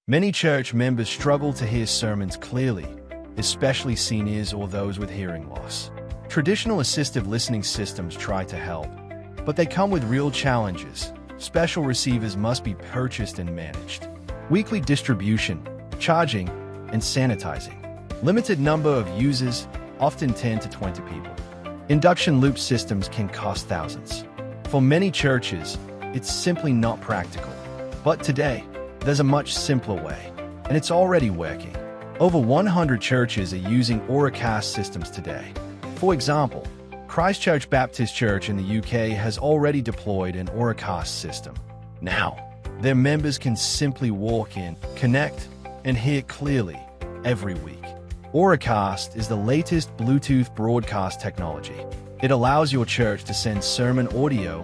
Many church members struggle to hear sermons clearly, especially seniors or those with hearing loss. Traditional assistive listening systems try to help, but they come with real challenges. Special receivers must be purchased and managed. Weekly distribution, charging, and sanitizing. Limited number of users, often 10 to 20 people. Induction loop systems can cost thousands. For many churches, it's simply not practical. But today, there's a much simpler way, and it's already working. Over 100 churches are using Auracast systems today. For example, Christchurch Baptist Church in the UK has already deployed an Auracast system. Now, their members can simply walk in, connect, and hear clearly every week. Auracast is the latest Bluetooth broadcast technology. It allows your church to send sermon audio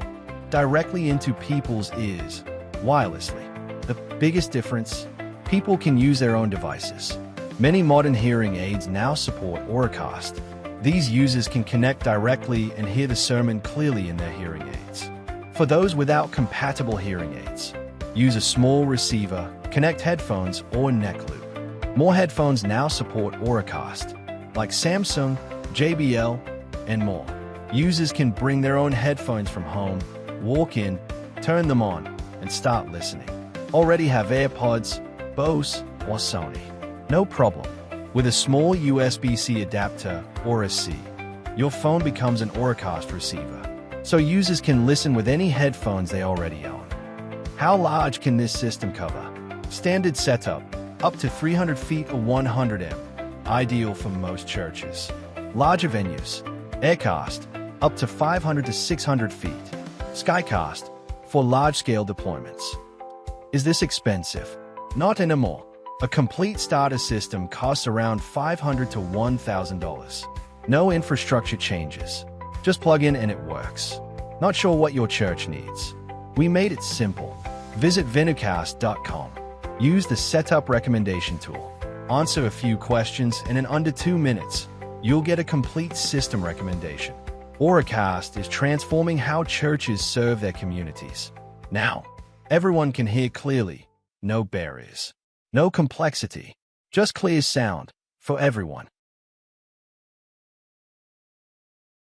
directly into people's ears, wirelessly. The biggest difference? People can use their own devices. Many modern hearing aids now support Auracast. These users can connect directly and hear the sermon clearly in their hearing aids. For those without compatible hearing aids, use a small receiver, connect headphones or neck loop. More headphones now support Auracast, like Samsung, JBL, and more. Users can bring their own headphones from home, walk in, turn them on, and start listening. Already have AirPods, Bose, or Sony? No problem. With a small USB-C adapter or a C, your phone becomes an Auracast receiver, so users can listen with any headphones they already own. How large can this system cover? Standard setup, up to 300 feet or 100 m, ideal for most churches. Larger venues, Auracast, up to 500 to 600 feet. Skycast, for large-scale deployments. Is this expensive? Not anymore. A complete starter system costs around $500 to $1,000. No infrastructure changes. Just plug in and it works. Not sure what your church needs? We made it simple. Visit venugcast.com. Use the setup recommendation tool. Answer a few questions, and in under 2 minutes, you'll get a complete system recommendation. Auracast is transforming how churches serve their communities. Now, everyone can hear clearly. No barriers. No complexity. Just clear sound for everyone.